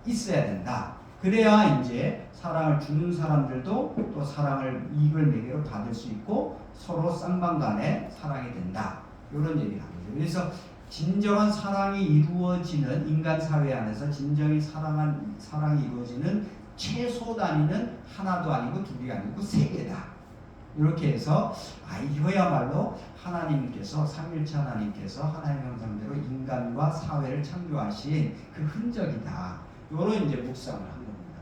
[SPEAKER 2] 있어야 된다. 그래야 이제 사랑을 주는 사람들도 또 사랑을 이익을 매개로 받을 수 있고 서로 쌍방간에 사랑이 된다. 이런 얘기를 합니다. 그래서 진정한 사랑이 이루어지는 인간 사회 안에서 진정히 사랑이 이루어지는 최소 단위는 하나도 아니고 둘이 아니고 세 개다. 이렇게 해서 이거야말로 하나님께서 삼일체 하나님께서 하나님 형상대로 인간과 사회를 창조하신 그 흔적이다. 이런 이제 묵상을 한 겁니다.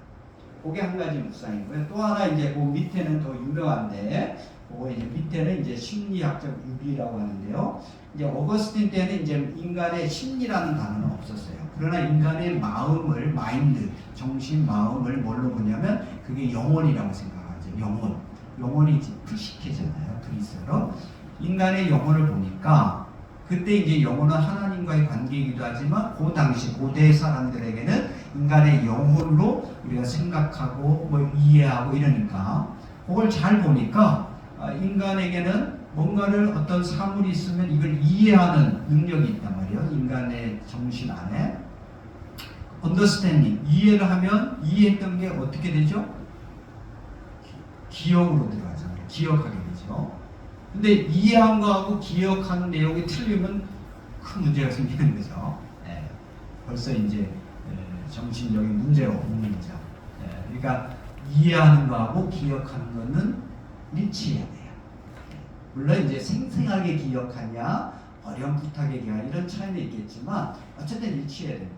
[SPEAKER 2] 그게 한 가지 묵상이고요. 또 하나 이제 그 밑에는 더 유명한데, 그거 이제 밑에는 이제 심리학적 유비라고 하는데요. 이제 어거스틴 때는 이제 인간의 심리라는 단어는 없었어요. 그러나 인간의 마음을 마인드, 정신, 마음을 뭘로 보냐면 그게 영혼이라고 생각하죠. 영혼이 프시케잖아요. 그리스어로 인간의 영혼을 보니까 그때 이제 영혼은 하나님과의 관계이기도 하지만 그 당시 고대 사람들에게는 인간의 영혼으로 우리가 생각하고 뭐 이해하고 이러니까 그걸 잘 보니까 인간에게는 뭔가를 어떤 사물이 있으면 이걸 이해하는 능력이 있단 말이에요. 인간의 정신 안에 understanding, 이해를 하면 이해했던 게 어떻게 되죠? 기억으로 들어가잖아요. 기억하게 되죠. 근데 이해한 거하고 기억하는 내용이 틀리면 큰 문제가 생기는 거죠. 벌써 이제 정신적인 문제가 오는 거죠. 그러니까 이해하는 거하고 기억하는 거는 일치해야 돼요. 물론 이제 생생하게 기억하냐, 어렴풋하게 기억하냐 이런 차이는 있겠지만 어쨌든 일치해야 됩니다.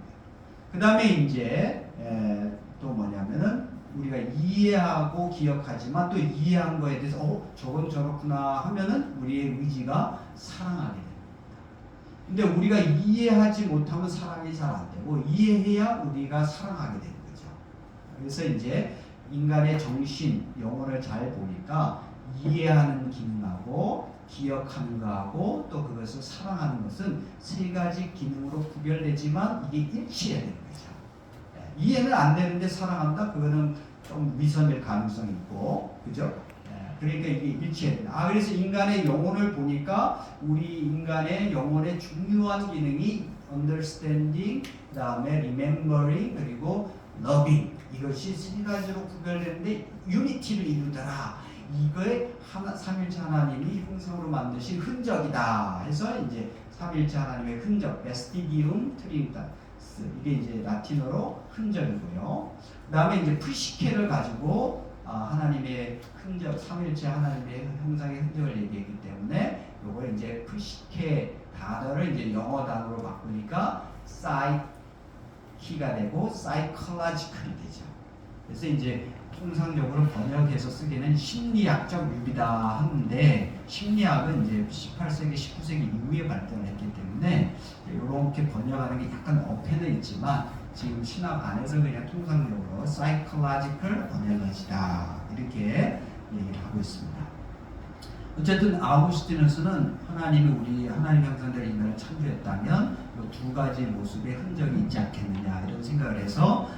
[SPEAKER 2] 그 다음에 이제 또 뭐냐면은 우리가 이해하고 기억하지만 또 이해한 거에 대해서 저건 저렇구나 하면은 우리의 의지가 사랑하게 됩니다. 근데 우리가 이해하지 못하면 사랑이 잘 안 되고 이해해야 우리가 사랑하게 되는 거죠. 그래서 이제 인간의 정신, 영혼을 잘 보니까 이해하는 기능하고 기억하는 거하고 또 그것을 사랑하는 것은 세 가지 기능으로 구별되지만 이게 일치해야 되는 거죠. 이해는 안 되는데 사랑한다? 그거는 좀 위선일 가능성이 있고, 그죠? 그러니까 이게 일치해야 된다. 그래서 인간의 영혼을 보니까 우리 인간의 영혼의 중요한 기능이 understanding, 그 다음에 remembering, 그리고 loving. 이것이 세 가지로 구별되는데 유니티를 이루더라. 이거에 삼일체 하나님이 형상으로 만드신 흔적이다 해서 이제 삼일체 하나님의 흔적, 베스티디움 트리니타스, 이게 이제 라틴어로 흔적이고요. 그 다음에 이제 프시케를 가지고 하나님의 흔적, 삼일체 하나님의 형상의 흔적을 얘기했기 때문에 요걸 이제 프시케 단어를 이제 영어 단어로 바꾸니까 사이키가 되고 사이콜로지컬이 되죠. 그래서 이제 통상적으로 번역해서 쓰기는 심리학적 유비다 하는데, 심리학은 이제 18세기, 19세기 이후에 발전을 했기 때문에 이렇게 번역하는 게 약간 어폐는 있지만 지금 신학 안에서 그냥 통상적으로 psychological 번역이다 이렇게 얘기를 하고 있습니다. 어쨌든 아우구스티누스는 하나님이 우리 하나님 형상대로 인간을 창조했다면 이 두 가지 모습의 흔적이 있지 않겠느냐 이런 생각을 해서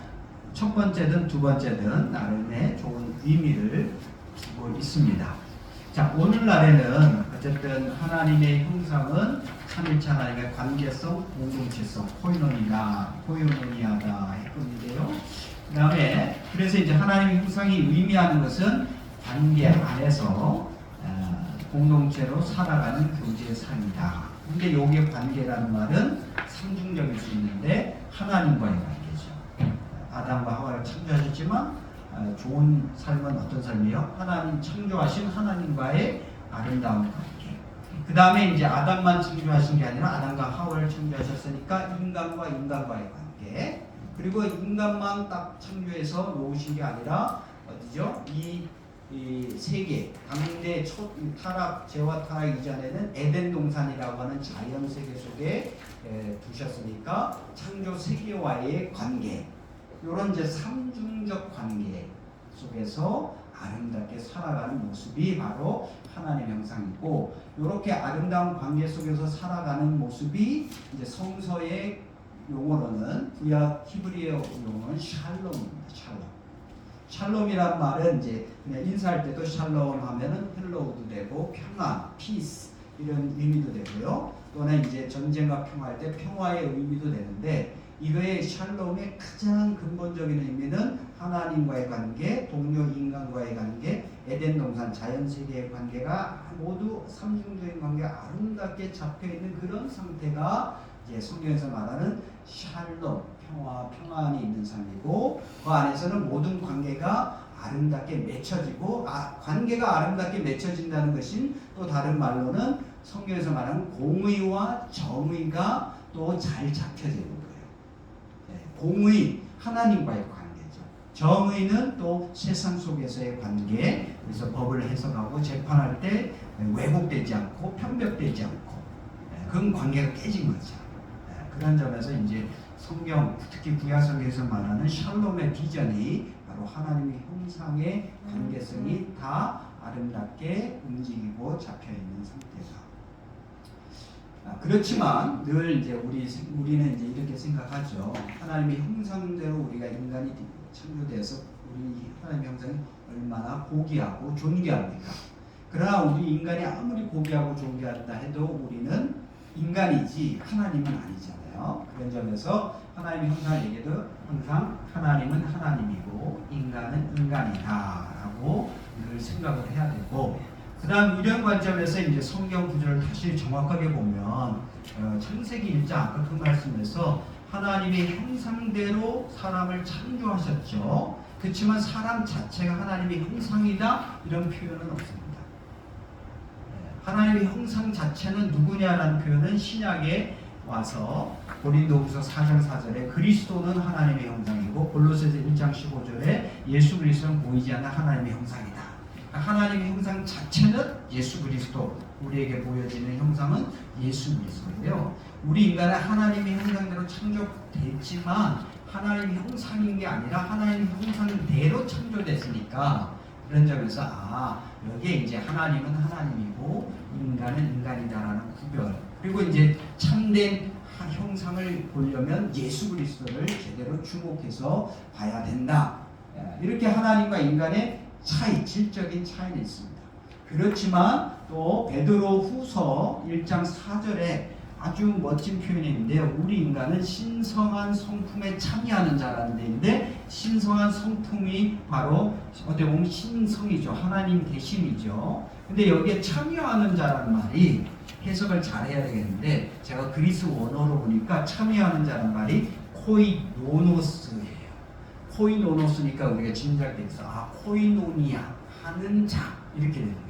[SPEAKER 2] 첫 번째든 두 번째든 나름의 좋은 의미를 두고 있습니다. 자, 오늘날에는 어쨌든 하나님의 형상은 삼일체 하나님의 관계성, 공동체성, 코이노니아다 했건데요. 그 다음에 그래서 이제 하나님의 형상이 의미하는 것은 관계 안에서 공동체로 살아가는 교제의 삶이다. 근데 여기에 관계라는 말은 상중적일 수 있는데 하나님과의 관계죠. 아담과 하와를 창조하셨지만 좋은 삶은 어떤 삶이요? 하나님 창조하신 하나님과의 아름다운 관계. 그 다음에 이제 아담만 창조하신 게 아니라 아담과 하와를 창조하셨으니까 인간과 인간과의 관계. 그리고 인간만 딱 창조해서 놓으신 게 아니라 어디죠? 이 세계, 당대 첫 타락, 죄와 타락 이전에는 에덴 동산이라고 하는 자연 세계 속에 두셨으니까 창조 세계와의 관계, 이런 이제 삼중적 관계 속에서 아름답게 살아가는 모습이 바로 하나님의 형상이고, 이렇게 아름다운 관계 속에서 살아가는 모습이 이제 성서의 용어로는 구약 히브리어 용어는 샬롬입니다. 샬롬이란 말은 이제 그냥 인사할 때도 샬롬 하면은 헬로우도 되고 평화, 피스 이런 의미도 되고요. 또는 이제 전쟁과 평화할 때 평화의 의미도 되는데, 이거의 샬롬의 가장 근본적인 의미는 하나님과의 관계, 동료 인간과의 관계, 에덴 동산 자연 세계의 관계가 모두 삼중적인 관계가 아름답게 잡혀 있는 그런 상태가 이제 성경에서 말하는 샬롬, 평안이 있는 삶이고, 그 안에서는 모든 관계가 아름답게 맺혀지고, 관계가 아름답게 맺혀진다는 것은 또 다른 말로는 성경에서 말하는 공의와 정의가 또 잘 잡혀지는 거예요. 공의, 하나님과의 관계죠. 정의는 또 세상 속에서의 관계, 그래서 법을 해석하고 재판할 때 왜곡되지 않고 편벽되지 않고 그런 관계가 깨진 거죠. 그런 점에서 이제 성경, 특히 구약성경에서 말하는 샬롬의 비전이 바로 하나님의 형상의 관계성이 다 아름답게 움직이고 잡혀 있는 상태다. 그렇지만 늘 이제 우리는 이제 이렇게 생각하죠. 하나님의 형상대로 우리가 인간이 창조돼서 우리 하나님의 형상이 얼마나 고귀하고 존귀합니까? 그러나 우리 인간이 아무리 고귀하고 존귀하다 해도 우리는 인간이지 하나님은 아니잖아요. 그런 점에서 하나님의 형상을 얘기해도 항상 하나님은 하나님이고 인간은 인간이다라고 늘 생각을 해야 되고, 그 다음 이런 관점에서 이제 성경 구절을 다시 정확하게 보면 창세기 1장 아까 그 말씀에서 하나님의 형상대로 사람을 창조하셨죠. 그렇지만 사람 자체가 하나님의 형상이다 이런 표현은 없습니다. 하나님의 형상 자체는 누구냐라는 표현은 신약에 와서 고린도후서 4장 4절에 그리스도는 하나님의 형상이고, 골로새서 1장 15절에 예수 그리스도는 보이지 않는 하나님의 형상이다. 하나님의 형상 자체는 예수 그리스도, 우리에게 보여지는 형상은 예수 그리스도고요. 우리 인간은 하나님의 형상대로 창조됐지만 하나님의 형상인 게 아니라 하나님의 형상대로 창조됐으니까, 그런 점에서 여기에 이제 하나님은 하나님이고 인간은 인간이다라는 구별, 그리고 이제 참된 형상을 보려면 예수 그리스도를 제대로 주목해서 봐야 된다. 이렇게 하나님과 인간의 차이, 질적인 차이는 있습니다. 그렇지만 또 베드로 후서 1장 4절에 아주 멋진 표현인데요. 우리 인간은 신성한 성품에 참여하는 자라는 데인데 신성한 성품이 바로 어떻게 보면 신성이죠. 하나님 대신이죠. 근데 여기에 참여하는 자라는 말이 해석을 잘해야 되겠는데 제가 그리스 원어로 보니까 참여하는 자라는 말이 코이노노스예요. 코이노노스니까 우리가 짐작돼 있어. 아, 코이노니아 하는 자 이렇게 되는 거예요.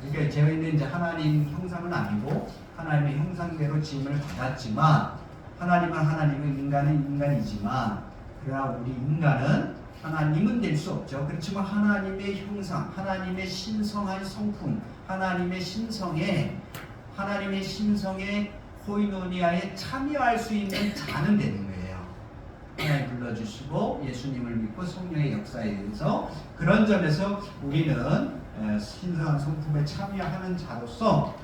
[SPEAKER 2] 그러니까 저희는 이제 하나님 형상은 아니고 하나님의 형상대로 지음을 받았지만 하나님은 하나님은 인간은 인간이지만 그러나 우리 인간은 하나님은 될 수 없죠. 그렇지만 하나님의 형상, 하나님의 신성한 성품, 하나님의 신성에 코이노니아에 참여할 수 있는 자는 되는 거예요. 하나님 불러주시고 예수님을 믿고 성령의 역사에 의해서 그런 점에서 우리는 신성한 성품에 참여하는 자로서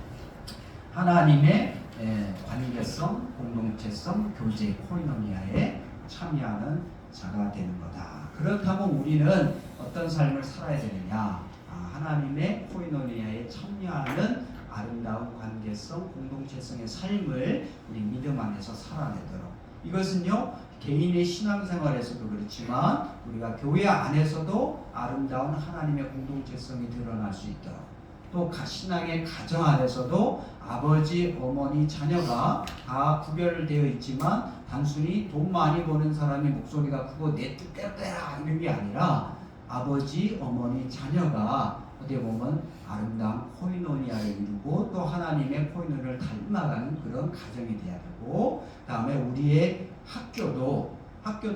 [SPEAKER 2] 하나님의 관계성, 공동체성, 교제, 코이노니아에 참여하는 자가 되는 거다. 그렇다면 우리는 어떤 삶을 살아야 되느냐? 하나님의 코이노니아에 참여하는 아름다운 관계성, 공동체성의 삶을 우리 믿음 안에서 살아내도록. 이것은요, 개인의 신앙생활에서도 그렇지만 우리가 교회 안에서도 아름다운 하나님의 공동체성이 드러날 수 있도록, 또 신앙의 가정 안에서도 아버지, 어머니, 자녀가 다 구별되어 있지만 단순히 돈 많이 버는 사람이 목소리가 크고 내 뜻대로 되라 이런 게 아니라 아버지, 어머니, 자녀가 어떻게 보면 아름다운 코이노니아를 이루고 또 하나님의 코이노니아를 닮아가는 그런 가정이 돼야 되고, 다음에 우리의 학교도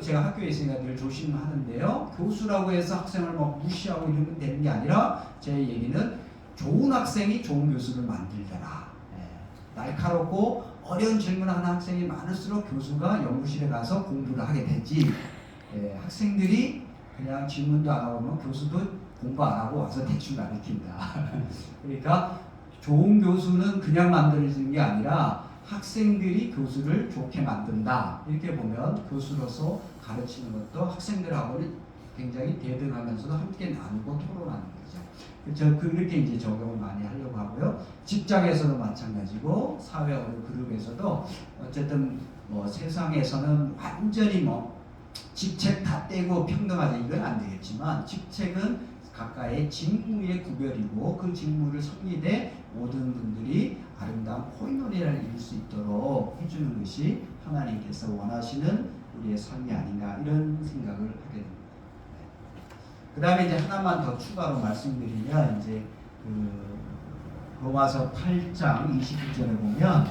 [SPEAKER 2] 제가 학교에 있으니까 늘 조심하는데요. 교수라고 해서 학생을 막 무시하고 이러면 되는 게 아니라 제 얘기는 좋은 학생이 좋은 교수를 만들더라. 날카롭고 어려운 질문을 하는 학생이 많을수록 교수가 연구실에 가서 공부를 하게 되지. 학생들이 그냥 질문도 안 하고 오면 교수도 공부 안 하고 와서 대충 가르친다. 그러니까 좋은 교수는 그냥 만들어지는 게 아니라 학생들이 교수를 좋게 만든다. 이렇게 보면 교수로서 가르치는 것도 학생들하고는 굉장히 대등하면서도 함께 나누고 토론하는 거죠. 그렇게 이제 적용을 많이 하려고 하고요. 직장에서도 마찬가지고 사회 어느 그룹에서도 어쨌든 뭐 세상에서는 완전히 뭐 직책 다 떼고 평등하자 이건 안 되겠지만 직책은 각각의 직무의 구별이고 그 직무를 섬기되 모든 분들이 아름다운 코이노니아를 이룰 수 있도록 해주는 것이 하나님께서 원하시는 우리의 삶이 아닌가 이런 생각을 하게 됩니다. 그 다음에 이제 하나만 더 추가로 말씀드리면 이제 로마서 8장 29절에 보면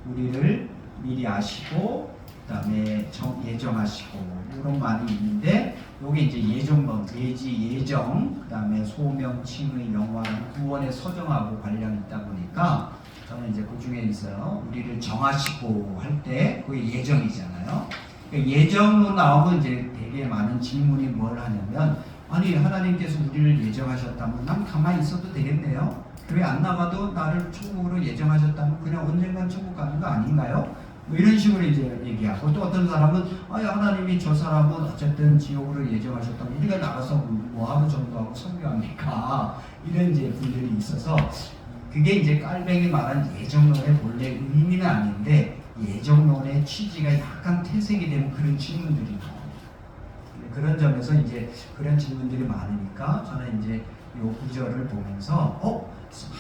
[SPEAKER 2] 우리를 미리 아시고 그 다음에 예정하시고 이런 말이 있는데 여기 이제 예정론, 예정, 그 다음에 소명, 칭의, 영원한 구원의 서정하고 관련이 있다 보니까 저는 이제 그 중에 있어요. 우리를 정하시고 할 때 그게 예정이잖아요. 예정으로 나오면 이제 되게 많은 질문이 뭘 하냐면 아니 하나님께서 우리를 예정하셨다면 난 가만히 있어도 되겠네요. 교회 안 나가도 나를 천국으로 예정하셨다면 그냥 언젠간 천국 가는 거 아닌가요? 뭐 이런 식으로 이제 얘기하고 또 어떤 사람은 하나님이 저 사람은 어쨌든 지옥으로 예정하셨다면 우리가 나가서 뭐하고 전도하고 설교합니까? 이런 이제 분들이 있어서 그게 이제 깔뱅이 말한 예정론의 본래 의미는 아닌데 예정론의 취지가 약간 퇴색이 되는 그런 질문들이 나옵니다. 그런 점에서 이제 그런 질문들이 많으니까 저는 이제 이 구절을 보면서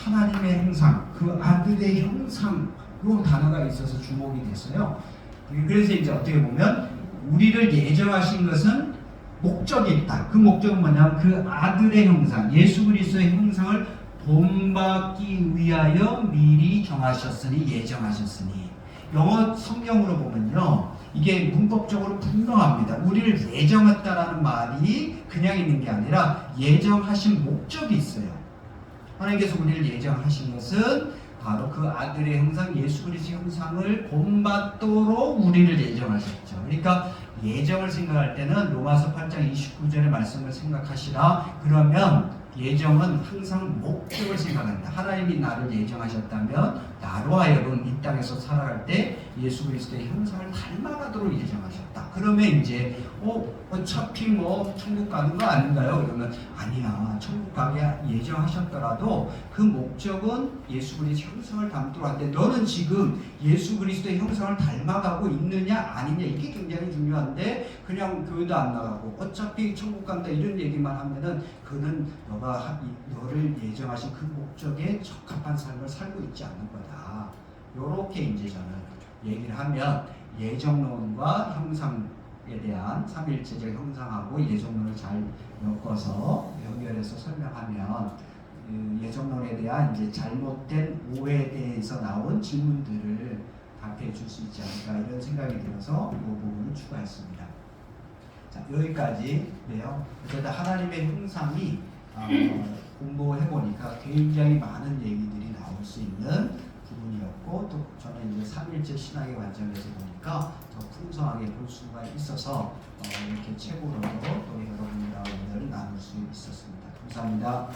[SPEAKER 2] 하나님의 형상, 그 아들의 형상 이 단어가 있어서 주목이 됐어요. 그래서 이제 어떻게 보면 우리를 예정하신 것은 목적이 있다. 그 목적은 뭐냐면 그 아들의 형상, 예수 그리스도의 형상을 본받기 위하여 미리 정하셨으니 예정하셨으니. 영어 성경으로 보면요 이게 문법적으로 분명합니다. 우리를 예정했다라는 말이 그냥 있는 게 아니라 예정하신 목적이 있어요. 하나님께서 우리를 예정하신 것은 바로 그 아들의 형상 예수 그리스도의 형상을 본받도록 우리를 예정하셨죠. 그러니까 예정을 생각할 때는 로마서 8장 29절의 말씀을 생각하시라. 그러면 예정은 항상 목적을 생각합니다. 하나님이 나를 예정하셨다면 나로 하여금 이 땅에서 살아갈 때 예수 그리스도의 형상을 닮아가도록 예정하셨다. 그러면 이제 어차피 뭐 천국 가는 거 아닌가요? 그러면 아니야. 천국 가게 예정하셨더라도 그 목적은 예수 그리스도의 형상을 닮도록 하는데 너는 지금 예수 그리스도의 형상을 닮아가고 있느냐 아니냐 이게 굉장히 중요한데 그냥 교회도 안 나가고 어차피 천국 간다 이런 얘기만 하면은 그는 너를 예정하신 그 목적에 적합한 삶을 살고 있지 않는 거다. 요렇게 이제 저는 얘기를 하면 예정론과 형상에 대한 삼위일체적 형상하고 예정론을 잘 엮어서 연결해서 설명하면 그 예정론에 대한 이제 잘못된 오해에 대해서 나온 질문들을 답해 줄 수 있지 않을까 이런 생각이 들어서 이 부분을 추가했습니다. 자, 여기까지네요. 어쨌든 하나님의 형상이 공부해 보니까 굉장히 많은 얘기들이 나올 수 있는 부분이었고 또 저는 이제 삼일체 신학의 관점에서 보니까 더 풍성하게 볼 수가 있어서 이렇게 책으로도 또 여러분과 오늘 나눌 수 있었습니다. 감사합니다.